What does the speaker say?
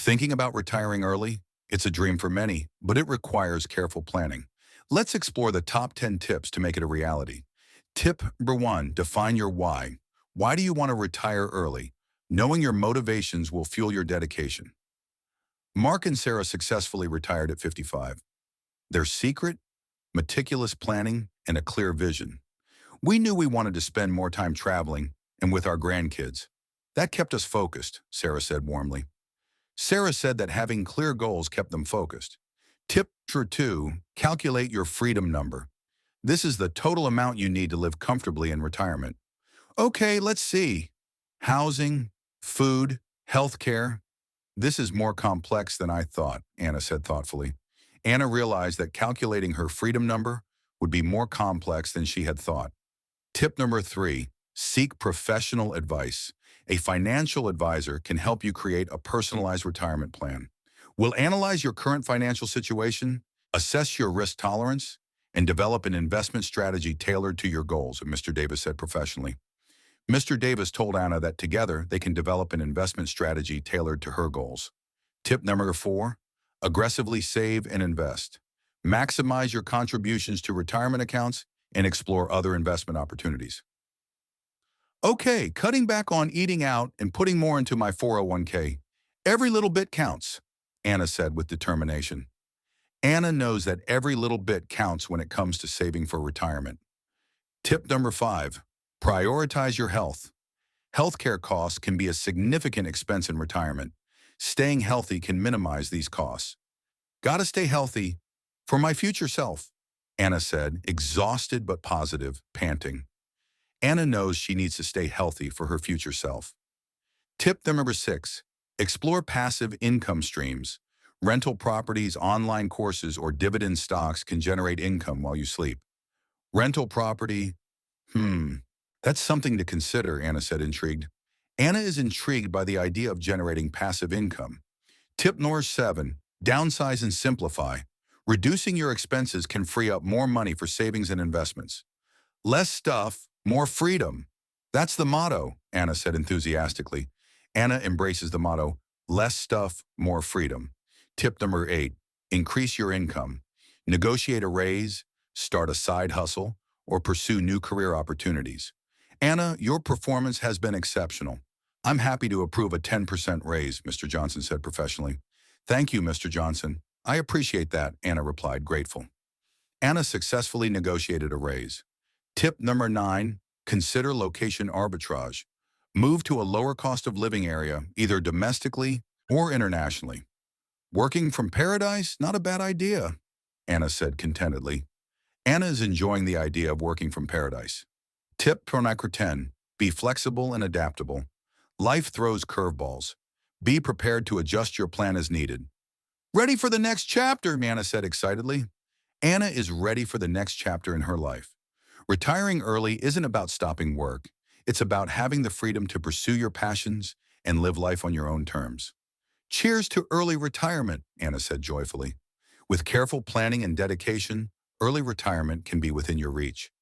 Thinking about retiring early? It's a dream for many, but it requires careful planning. Let's explore the top 10 tips to make it a reality. Tip number 1, define your why. Why do you want to retire early? Knowing your motivations will fuel your dedication. Mark and Sarah successfully retired at 55. Their secret? Meticulous planning and a clear vision. We knew we wanted to spend more time traveling and with our grandkids. That kept us focused, Sarah said warmly. Sarah said that having clear goals kept them focused. Tip number 2, calculate your freedom number. This is the total amount you need to live comfortably in retirement. Okay, let's see. Housing, food, healthcare. This is more complex than I thought, Anna said thoughtfully. Anna realized that calculating her freedom number would be more complex than she had thought. Tip number 3, seek professional advice. A financial advisor can help you create a personalized retirement plan. We'll analyze your current financial situation, assess your risk tolerance, and develop an investment strategy tailored to your goals, Mr. Davis said professionally. Mr. Davis told Anna that together they can develop an investment strategy tailored to her goals. Tip number 4, aggressively save and invest. Maximize your contributions to retirement accounts and explore other investment opportunities. Okay, cutting back on eating out and putting more into my 401k. Every little bit counts, Anna said with determination. Anna knows that every little bit counts when it comes to saving for retirement. Tip number 5, prioritize your health. Healthcare costs can be a significant expense in retirement. Staying healthy can minimize these costs. Gotta stay healthy for my future self, Anna said, exhausted but positive, panting. Anna knows she needs to stay healthy for her future self. Tip number 6, explore passive income streams. Rental properties, online courses, or dividend stocks can generate income while you sleep. Rental property? That's something to consider, Anna said, intrigued. Anna is intrigued by the idea of generating passive income. Tip number 7, downsize and simplify. Reducing your expenses can free up more money for savings and investments. Less stuff, more freedom. That's the motto, Anna said enthusiastically. Anna embraces the motto, less stuff, more freedom. Tip number 8, increase your income. Negotiate a raise, start a side hustle, or pursue new career opportunities. Anna, your performance has been exceptional. I'm happy to approve a 10% raise, Mr. Johnson said professionally. Thank you, Mr. Johnson. I appreciate that, Anna replied, grateful. Anna successfully negotiated a raise. Tip number 9, consider location arbitrage. Move to a lower cost of living area, either domestically or internationally. Working from paradise? Not a bad idea, Anna said contentedly. Anna is enjoying the idea of working from paradise. Tip number 10, be flexible and adaptable. Life throws curveballs. Be prepared to adjust your plan as needed. Ready for the next chapter, Anna said excitedly. Anna is ready for the next chapter in her life. Retiring early isn't about stopping work. It's about having the freedom to pursue your passions and live life on your own terms. Cheers to early retirement, Anna said joyfully. With careful planning and dedication, early retirement can be within your reach.